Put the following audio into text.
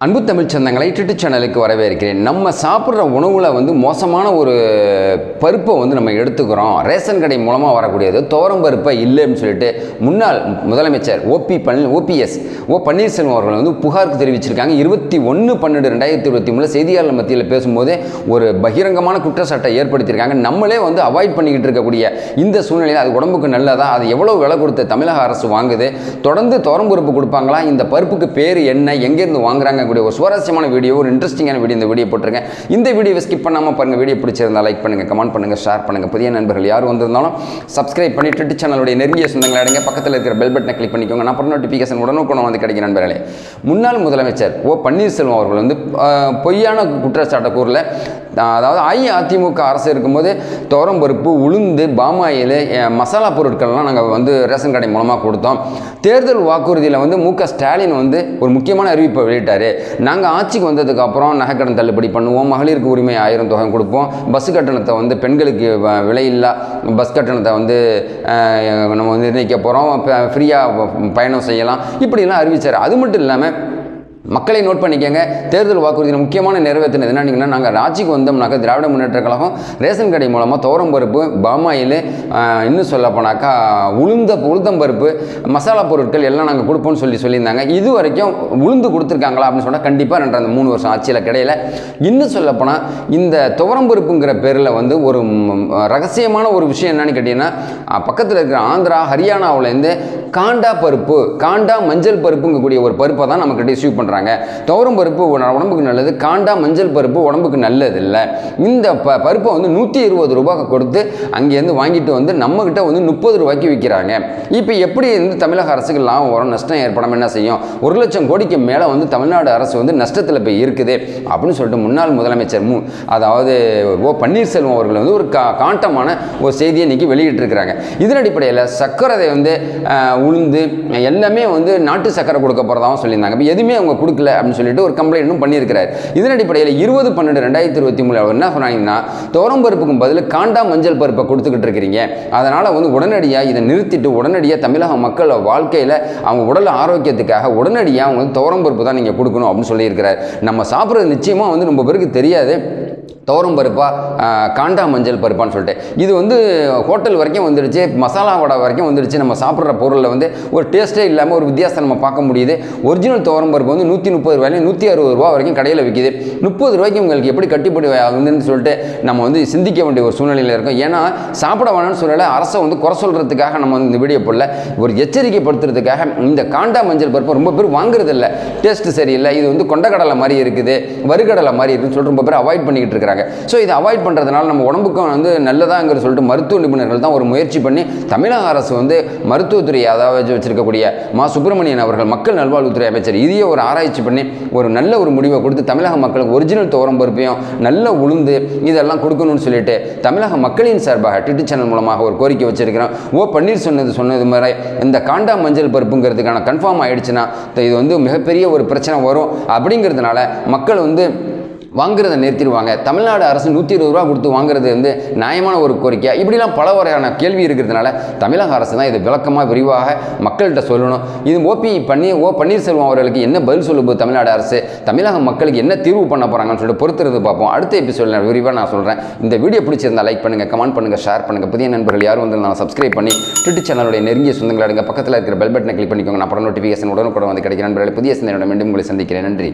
அன்பு தமிழ் சொந்தங்களை யூடியூப் சேனலுக்கு வரவேற்கிறேன். நம்ம சாப்பிட்ற உணவில் மோசமான ஒரு பருப்பை நம்ம எடுத்துக்கிறோம். ரேஷன் கடை மூலமாக வரக்கூடியது துவரம் பருப்பை இல்லைன்னு சொல்லிட்டு முன்னாள் முதலமைச்சர் ஓபிஎஸ் பன்னீர்செல்வம் அவர்கள் புகாருக்கு தெரிவிச்சிருக்காங்க. 21/12/2023 செய்தியாளர் மத்தியில் பேசும்போதே ஒரு பகிரங்கமான குற்றச்சாட்டை ஏற்படுத்தியிருக்காங்க. நம்மளே அவாய்ட் பண்ணிக்கிட்டு இருக்கக்கூடிய இந்த சூழ்நிலையில் அது உடம்புக்கு நல்லதா, அது எவ்வளோ விலை கொடுத்து தமிழக அரசு வாங்குது, தொடர்ந்து துவரம் பருப்பு கொடுப்பாங்களா, இந்த பருப்புக்கு பேர் என்ன, எங்கேருந்து வாங்குறாங்க, ஒரு சுவாரஸ்யமான வீடியோ, ஒரு இன்ட்ரெஸ்டிங்கான வீடியோ இந்த வீடியோ போட்டிருக்கேன். இந்த வீடியோவை ஸ்கிப் பண்ணாமல் பாருங்கள். வீடியோ பிடிச்சிருந்தா லைக் பண்ணுங்கள், கமெண்ட் பண்ணுங்கள், ஷேர் பண்ணுங்கள். புதிய நண்பர்கள் யார் வந்திருந்தாலும் சப்ஸ்கிரைப் பண்ணி யூடியூப் சேனலுடைய நெருங்கிய சொந்தங்களை அடங்க பக்கத்தில் இருக்கிற பெல் பட்டனை கிளிக் பண்ணிக்கோங்க. நான் அப்புறம் நோட்டிஃபிகேஷன் உடனுக்குடன் கிடைக்கும். நண்பர்களே, முன்னாள் முதலமைச்சர் பன்னீர்செல்வம் அவர்கள் பொய்யான குற்றச்சாட்டை கூறல. அதாவது அஇஅதிமுக அரசு இருக்கும்போது துவரம் பருப்பு, உளுந்து, பாமாயில், மசாலா பொருட்கள்லாம் நாங்கள் ரேஷன் கடை மூலமாக கொடுத்தோம். தேர்தல் வாக்குறுதியில் மு.க. ஸ்டாலின் ஒரு முக்கியமான அறிவிப்பை வெளியிட்டார். நாங்கள் ஆட்சிக்கு வந்ததுக்கப்புறம் நகைக்கடன் தள்ளுபடி பண்ணுவோம், மகளிருக்கு உரிமை 1000 தொகை கொடுப்போம், பஸ் கட்டணத்தை பெண்களுக்கு விலையில்லா பஸ் கட்டணத்தை நம்ம நிர்ணயிக்க போகிறோம், ஃப்ரீயாக பயணம் செய்யலாம், இப்படிலாம் அறிவித்தார். அது மட்டும் இல்லாமல் மக்களை நோட் பண்ணிக்கங்க, தேர்தல் வாக்குறுதியில் முக்கியமான நிறைவேற்றினது என்னன்னா, நாங்கள் ஆட்சிக்கு வந்தோம்னாக்கா திராவிட முன்னேற்ற கழகம் ரேஷன் கடை மூலமாக துவரம் பருப்பு, பாமாயில், இன்னும் சொல்ல போனாக்கா உளுத்தம் பருப்பு, மசாலா பொருட்கள் எல்லாம் நாங்கள் கொடுப்போம்னு சொல்லியிருந்தாங்க. இது வரைக்கும் உளுந்து கொடுத்துருக்காங்களா அப்படின்னு சொன்னால் கண்டிப்பாக அந்த 3 வருஷம் ஆட்சியில் கிடையில. இன்னும் சொல்லப்போனால் இந்த துவரம் பருப்புங்கிற பேரில் ஒரு ரகசியமான ஒரு விஷயம் என்னன்னு கேட்டிங்கன்னா, பக்கத்தில் இருக்கிற ஆந்திரா, ஹரியானாவிலேருந்து காண்டா பருப்பு, காண்டா மஞ்சள் பருப்புங்கக்கூடிய ஒரு பருப்பை தான் நமக்கு ரிசீவ் பண்ணுறாங்க. துவரம் பருப்பு உடம்புக்கு நல்லது, காண்டா மஞ்சள் பருப்பு உடம்புக்கு நல்லது இல்லை. இந்த பருப்பை 120 ரூபாய்க்கு கொடுத்து அங்கேருந்து வாங்கிட்டு நம்மகிட்ட 30 ரூபாய்க்கு விற்கிறாங்க. இப்போ எப்படி தமிழக அரசுக்கு லாபம் வரும், நஷ்டம் ஏற்படாமல் என்ன செய்யும்? 1 லட்சம் கோடிக்கு மேலே தமிழ்நாடு அரசு நஷ்டத்தில் போய் இருக்குது அப்படின்னு சொல்லிட்டு முன்னாள் முதலமைச்சர் அதாவது பன்னீர்செல்வம் அவர்கள் ஒரு காட்டமான ஒரு செய்தியை இன்னைக்கு வெளியிட்டிருக்கிறாங்க. இதன் அடிப்படையில் சர்க்கரை உளுந்து எல்லாமே நாட்டு சர்க்கரை கொடுக்க போகிறதாகவும் சொல்லியிருந்தாங்க. இப்போ எதுவுமே அவங்க கொடுக்கல அப்படின்னு சொல்லிட்டு ஒரு கம்ப்ளைண்ட்டும் பண்ணியிருக்கிறார். இதன் அடிப்படையில் 20/12/2023 அவர் என்ன சொன்னாங்கன்னா, துவரம் பருப்புக்கும் பதில் காண்டா மஞ்சள் பருப்பை கொடுத்துக்கிட்டு இருக்கிறீங்க, அதனால் உடனடியாக இதை நிறுத்திட்டு உடனடியாக தமிழக மக்கள் வாழ்க்கையில் அவங்க உடல் ஆரோக்கியத்துக்காக உடனடியாக அவங்க துவரம் பருப்பு தான் நீங்கள் கொடுக்கணும் அப்படின்னு சொல்லியிருக்கிறார். நம்ம சாப்பிட்றது நிச்சயமாக ரொம்ப பேருக்கு தெரியாது துவரம் பருப்பா காண்டா மஞ்சள் பருப்பான்னு சொல்லிட்டு. இது ஹோட்டல் வரைக்கும் வந்துடுச்சு, மசாலா வடை வரைக்கும் வந்துடுச்சு. நம்ம சாப்பிட்ற பொருளில் ஒரு டேஸ்ட்டே இல்லாமல் ஒரு வித்தியாசம் நம்ம பார்க்க முடியுது. ஒரிஜினல் துவரம் பருப்பு 130 ரூபாயில 160 ரூபா வரைக்கும் கடையில் விற்கிது. 30 ரூபாய்க்கு உங்களுக்கு எப்படி கட்டிப்படி ஆகுதுன்னு சொல்லிட்டு நம்ம சிந்திக்க வேண்டிய ஒரு சூழ்நிலையில் இருக்கும். ஏன்னா சாப்பிட வேணும்னு சொல்லலை, அரசை குறை சொல்கிறதுக்காக நம்ம இந்த வீடியோ போடல, ஒரு எச்சரிக்கைப்படுத்துறதுக்காக. இந்த காண்டா மஞ்சள் பருப்பு ரொம்ப பேர் வாங்குறது இல்லை, டேஸ்ட்டு சரியில்லை, இது கொண்டக்கடலை மாதிரி இருக்குது, வறுகடலை மாதிரி இருக்குன்னு சொல்லிட்டு ரொம்ப பேர் அவாய்ட் பண்ணிக்கிட்டு இருக்கிறாங்க. ஸோ இதை அவாய்ட் பண்ணுறதுனால நம்ம உடம்புக்கும் நல்லதாங்கிற சொல்லிட்டு மருத்துவ நிபுணர்கள் தான் ஒரு முயற்சி பண்ணி தமிழக அரசு மருத்துவத்துறை அதாவது வச்சிருக்கக்கூடிய மா சுப்பிரமணியன் அவர்கள், மக்கள் நல்வாழ்வுத்துறை அமைச்சர், இதையே ஒரு ஆராய்ச்சி பண்ணி ஒரு நல்ல ஒரு முடிவை கொடுத்து தமிழக மக்களுக்கு ஒரிஜினல் துவரம் பருப்பையும் நல்ல உளுந்து இதெல்லாம் கொடுக்கணும்னு சொல்லிட்டு தமிழக மக்களின் சார்பாக யூடியூப் சேனல் மூலமாக ஒரு கோரிக்கை வச்சிருக்கிறோம். பன்னீர் சொன்னது மாதிரி இந்த காண்டா மஞ்சள் பருப்புங்கிறதுக்கான கன்ஃபார்ம் ஆயிடுச்சுன்னா இது மிகப்பெரிய ஒரு பிரச்சனை வரும். அப்படிங்கிறதுனால மக்கள் வாங்குறதை நிறுத்திடுவாங்க. தமிழ்நாடு அரசு 120 ரூபா கொடுத்து வாங்குறது நியாயமான ஒரு கோரிக்கை. இப்படிலாம் பல வகையான கேள்வி இருக்கிறதுனால தமிழக அரசு தான் இதை விளக்கமாக விரிவாக மக்கள்கிட்ட சொல்லணும். இது பன்னீர்செல்வம் அவர்களுக்கு என்ன பதில் சொல்லும்போது தமிழ்நாடு அரசு தமிழக மக்களுக்கு என்ன தீர்வு பண்ண போகிறாங்கன்னு சொல்லிட்டு பொறுத்திருந்து பார்ப்போம். அடுத்த எபிசோடில் விரிவாக நான் சொல்கிறேன். இந்த வீடியோ பிடிச்சிருந்தா லைக் பண்ணுங்கள், கமெண்ட் பண்ணுங்கள், ஷேர் பண்ணுங்கள். புதிய நண்பர்கள் யாரும் வந்திருந்தாலும் சப்ஸ்கிரைப் பண்ணி யூடியூப் சேனலுடைய நெருங்கிய சொந்தங்களை அடங்க பக்கத்தில் இருக்கிற பெல் பட்டனை கிளிக் பண்ணிக்கோங்க. நான் அப்புறம் நோட்டிஃபிகேஷன் உடனுக்குடன் கிடைக்கிற நண்பர்களை புதிய சிந்தனையோட மீண்டும் உங்களை சந்திக்கிறேன். நன்றி.